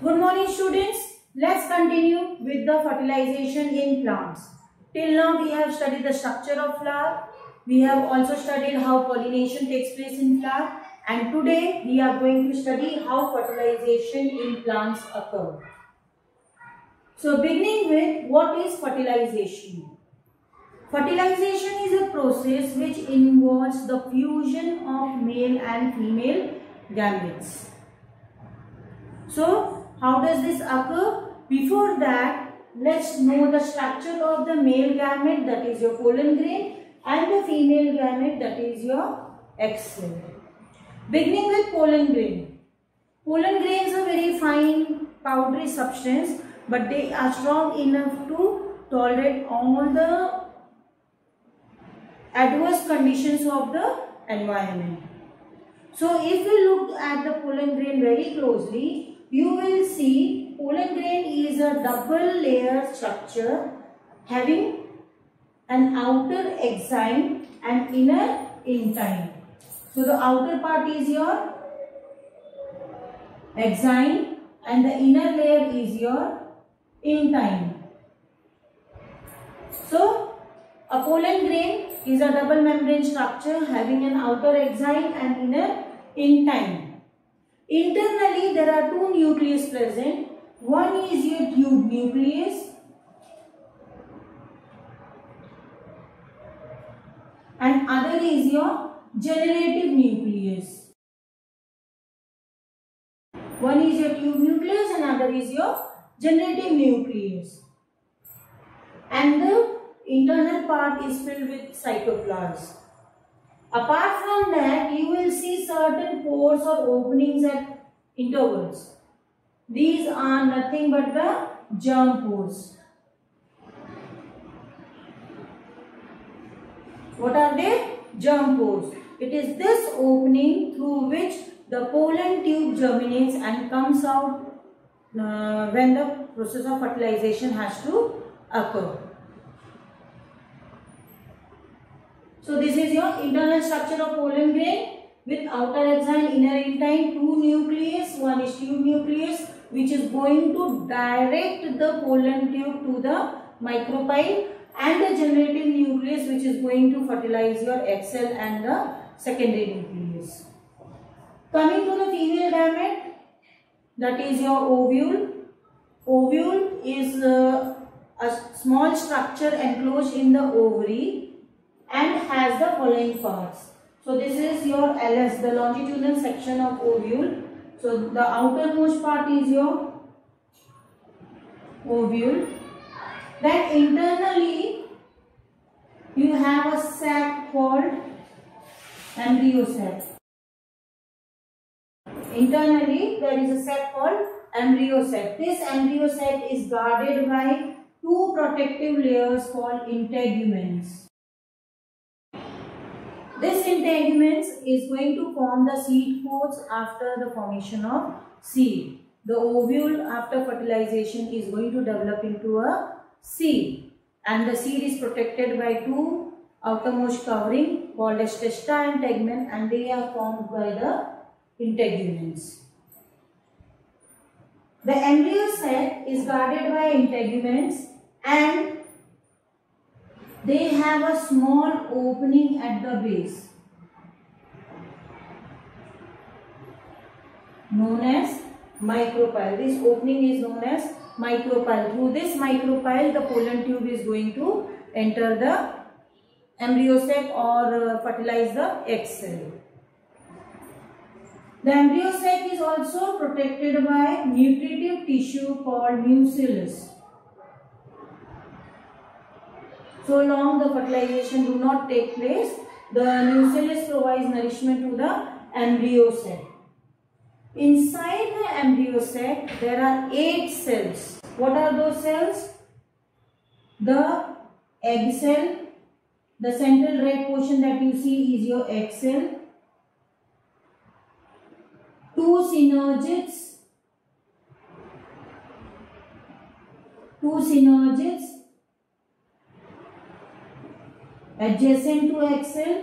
Good morning students. Let's continue with the fertilization in plants. Till now we have studied the structure of flower. We have also studied how pollination takes place in flower. And today we are going to study how fertilization in plants occur. So beginning with, what is fertilization? Fertilization is a process which involves the fusion of male and female gametes. So how does this occur? Before that, let's know the structure of the male gamete, that is your pollen grain, and the female gamete, that is your egg cell. Beginning with pollen grain. Pollen grains are very fine powdery substance, but they are strong enough to tolerate all the adverse conditions of the environment. So if you look at the pollen grain very closely, you will see pollen grain is a double layer structure having an outer exine and inner intine. So the outer part is your exine and the inner layer is your intine. So a pollen grain is a double membrane structure having an outer exine and inner intine. Internally, there are two nucleus present. One is your tube nucleus and other is your generative nucleus. One is your tube nucleus and other is your generative nucleus. And the internal part is filled with cytoplasm. Apart from that, you will see certain pores or openings at intervals. These are nothing but the germ pores. What are they? Germ pores. It is this opening through which the pollen tube germinates and comes out when the process of fertilization has to occur. So this is your internal structure of pollen grain with outer exine, inner intine, two nucleus. One is tube nucleus which is going to direct the pollen tube to the micropyle, and the generative nucleus which is going to fertilize your egg cell and the secondary nucleus. Coming to the female gamete, that is your ovule. Ovule is a small structure enclosed in the ovary and has the following parts. So this is your LS, the longitudinal section of ovule. So the outermost part is your ovule. Then internally you have a sac called embryo sac. Internally there is a sac called embryo sac. This embryo sac is guarded by two protective layers called integuments. This integuments is going to form the seed coats after the formation of seed. The ovule after fertilization is going to develop into a seed, and the seed is protected by two outermost covering called as testa and tegmen, and they are formed by the integuments. The embryo sac is guarded by integuments and they have a small opening at the base known as micropyle. This opening is known as micropyle. Through this micropyle, the pollen tube is going to enter the embryo sac or fertilize the egg cell. The embryo sac is also protected by nutritive tissue called nucellus. So long the fertilization do not take place, the nucellus provides nourishment to the embryo sac. Inside the embryo sac, there are 8 cells. What are those cells? The egg cell. The central red portion that you see is your egg cell. 2 synergids. 2 synergids adjacent to egg cell,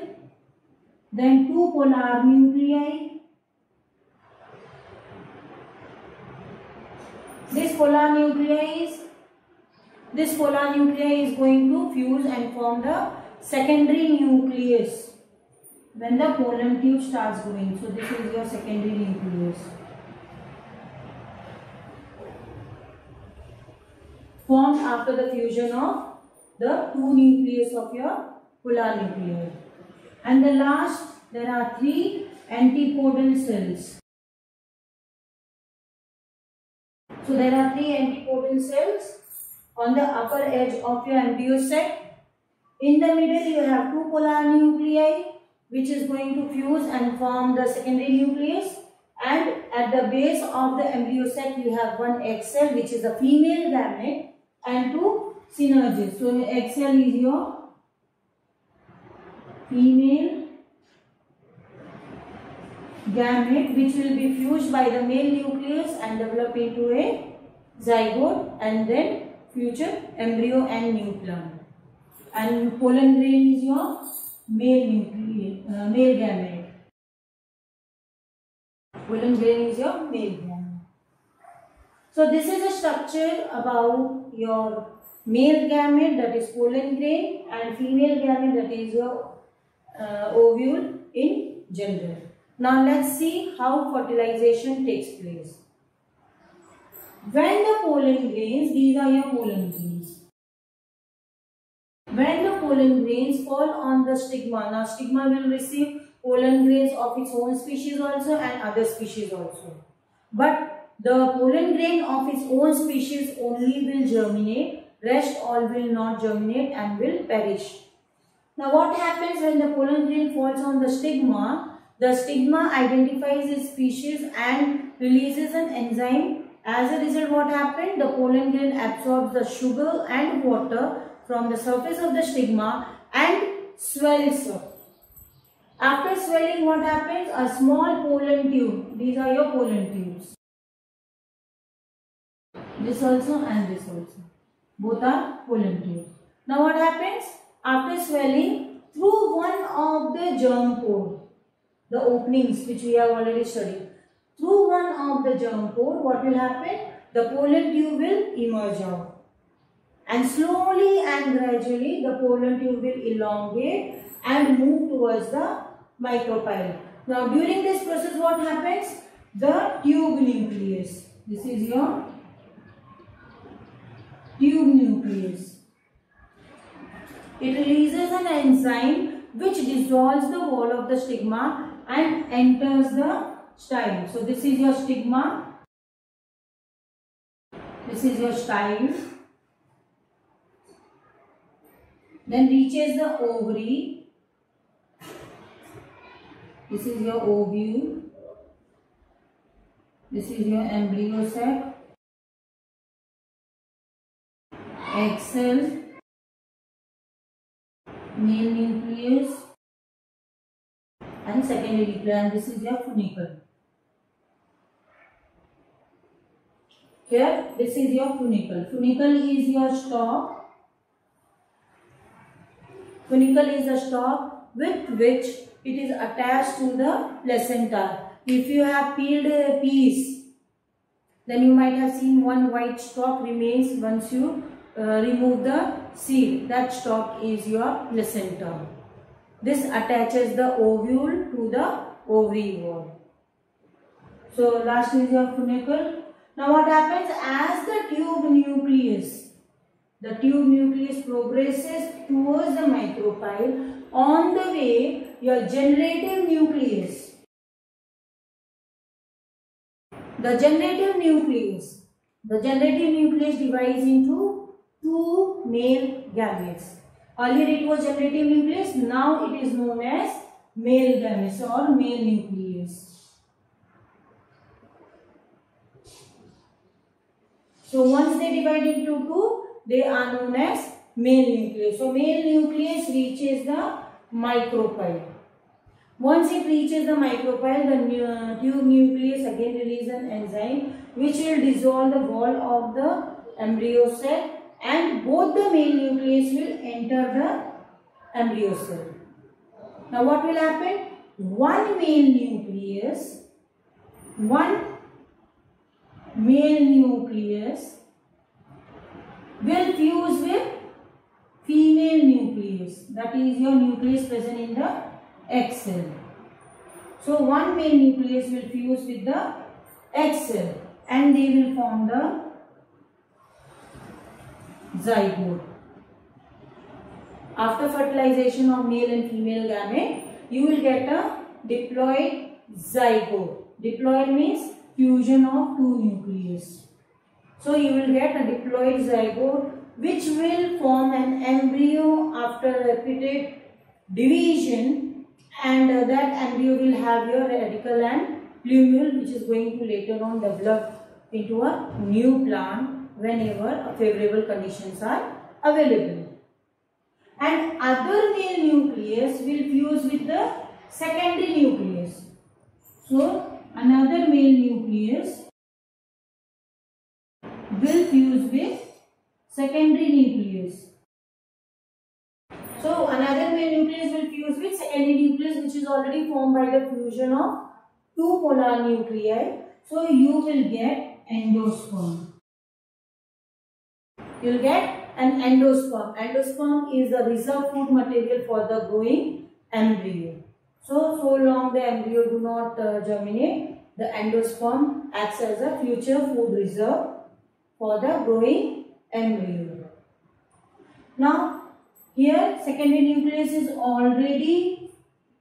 then 2 polar nuclei, This polar nuclei is going to fuse and form the secondary nucleus when the pollen tube starts growing. So this is your secondary nucleus. Formed after the fusion of the two nucleus of your polar nuclei. And the last, there are 3 antipodal cells. So there are 3 antipodal cells on the upper edge of your embryo sac. In the middle you have 2 polar nuclei which is going to fuse and form the secondary nucleus, and at the base of the embryo sac you have 1 egg cell which is a female gamete and 2 synergids. So egg cell is your female gamete which will be fused by the male nucleus and develop into a zygote and then future embryo and new plant. And pollen grain is your male gamete. Pollen grain is your male gamete. So this is a structure about your male gamete, that is pollen grain, and female gamete, that is your ovule in general. Now let's see how fertilization takes place. When the pollen grains, these are your pollen grains. When the pollen grains fall on the stigma, now stigma will receive pollen grains of its own species also and other species also. But the pollen grain of its own species only will germinate, rest all will not germinate and will perish. Now what happens when the pollen grain falls on the stigma? The stigma identifies its species and releases an enzyme. As a result, what happened? The pollen grain absorbs the sugar and water from the surface of the stigma and swells up. After swelling, what happens? A small pollen tube. These are your pollen tubes. This also and this also. Both are pollen tubes. Now what happens? After swelling, through one of the germ pore, the openings which we have already studied, through one of the germ pore, what will happen? The pollen tube will emerge out. And slowly and gradually the pollen tube will elongate and move towards the micropyle. Now during this process what happens? The tube nucleus. This is your tube nucleus. It releases an enzyme which dissolves the wall of the stigma and enters the style. So this is your stigma. This is your style. Then reaches the ovary. This is your ovule. This is your embryo sac. Egg cell. Male nucleus. And secondary nucleus. And this is your funicle. Here, this is your funicle. Funicle is your stalk. Funicle is the stalk with which it is attached to the placenta. If you have peeled peas, then you might have seen one white stalk remains once you remove the seed. That stalk is your placenta. This attaches the ovule to the ovary wall. So last is your funicle. Now what happens? As the tube nucleus progresses towards the micropyle, on the way your generative nucleus. The generative nucleus divides into 2 male gametes. Earlier it was generative nucleus, now it is known as male gametes or male nucleus. So once they divide into 2, they are known as male nucleus. So male nucleus reaches the micropyle. Once it reaches the micropyle, the tube nucleus again releases an enzyme which will dissolve the wall of the embryo cell, and both the male nucleus will enter the embryo cell. Now what will happen? One male male nucleus will fuse with female nucleus, that is your nucleus present in the egg cell. So one male nucleus will fuse with the egg cell and they will form the zygote. After fertilization of male and female gamete, you will get a diploid zygote. Diploid means fusion of two nucleus. So you will get a diploid zygote which will form an embryo after repeated division, and that embryo will have your radicle and plumule, which is going to later on develop into a new plant whenever favorable conditions are available. And other male nucleus will fuse with the secondary nucleus. So another male nucleus will fuse with secondary nucleus. So another male nucleus will fuse with secondary nucleus, which is already formed by the fusion of two polar nuclei. So you will get endosperm. You will get an endosperm. Endosperm is the reserve food material for the growing embryo. So long the embryo do not germinate, the endosperm acts as a future food reserve for the growing embryo. Now here secondary nucleus is already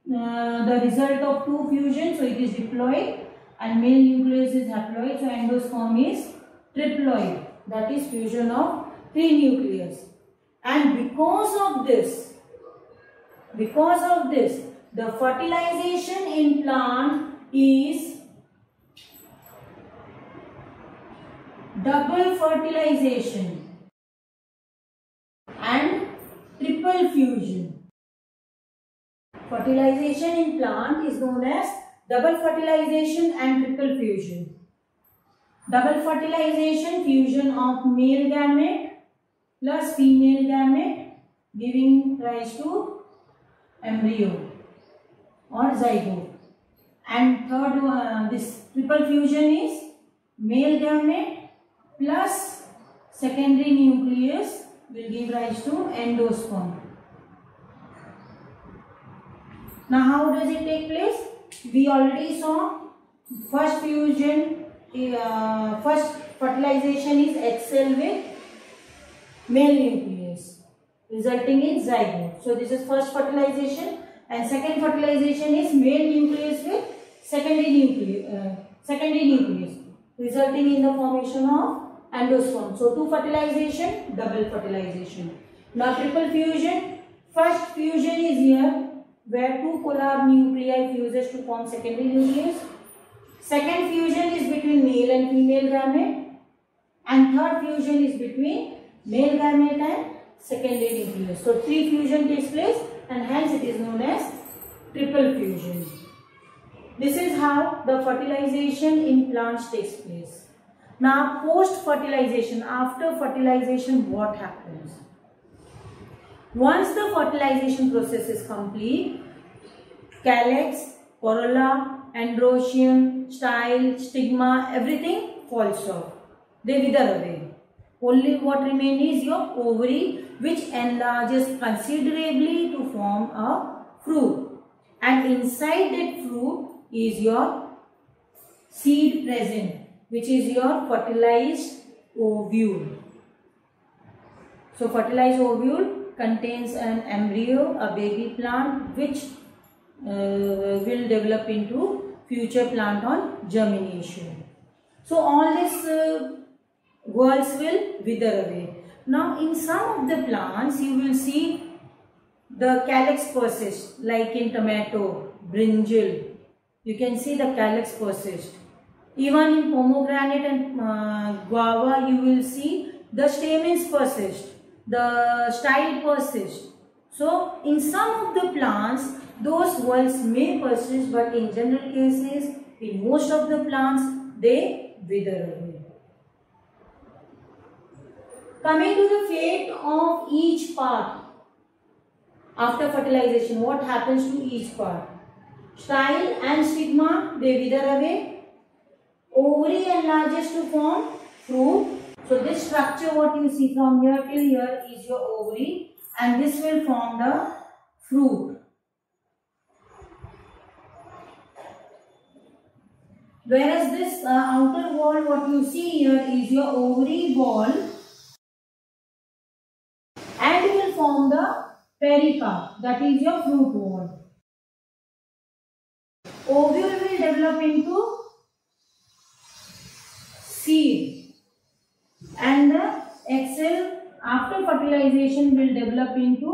the result of two fusions, so it is diploid, and male nucleus is haploid, so endosperm is triploid, that is fusion of three nucleus. And because of this, the fertilization in plant is double fertilization and triple fusion. Fertilization in plant is known as double fertilization and triple fusion. Double fertilization, fusion of male gamete plus female gamete giving rise to embryo or zygote. And third, this triple fusion is male gamete plus secondary nucleus will give rise to endosperm. Now how does it take place? We already saw first fusion, first fertilization is egg cell with male nucleus resulting in zygote. So this is first fertilization, and second fertilization is male nucleus with secondary nucleus resulting in the formation of endosperm. So two fertilization, double fertilization. Now triple fusion, first fusion is here where two polar nuclei fuses to form secondary nucleus. Second fusion is between male and female gamete, and third fusion is between male gamete and secondary nucleus. So three fusion takes place, and hence it is known as triple fusion. This is how the fertilization in plants takes place. Now post fertilization, after fertilization, what happens? Once the fertilization process is complete, calyx, corolla, androecium, style, stigma, everything falls off. They wither away. Only what remains is your ovary, which enlarges considerably to form a fruit. And inside that fruit is your seed present, which is your fertilized ovule. So fertilized ovule contains an embryo, a baby plant, which will develop into future plant on germination. So all these whorls will wither away. Now in some of the plants you will see the calyx persist, like in tomato, brinjal. You can see the calyx persist. Even in pomegranate and guava you will see the stamens persist, the style persist. So in some of the plants those whorls may persist, but in general cases, in most of the plants, they wither away. Coming to the fate of each part after fertilization, what happens to each part? Style and stigma, they wither away. ovary enlarges to form fruit. So this structure what you see from here till here is your ovary, and this will form the fruit. Whereas this outer wall what you see here is your ovary wall, and it will form the pericarp, that is your fruit wall. Ovule will develop into seed, and the egg cell after fertilization will develop into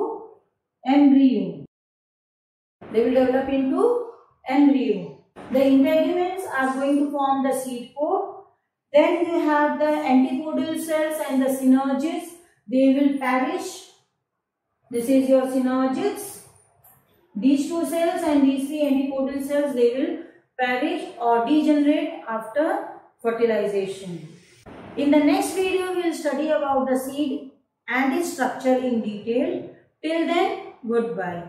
embryo. They will develop into embryo. The integuments are going to form the seed coat. Then you have the antipodal cells and the synergids. They will perish. This is your synergids. These two cells and these three antipodal cells, they will perish or degenerate after fertilization. In the next video, we will study about the seed and its structure in detail. Till then, goodbye.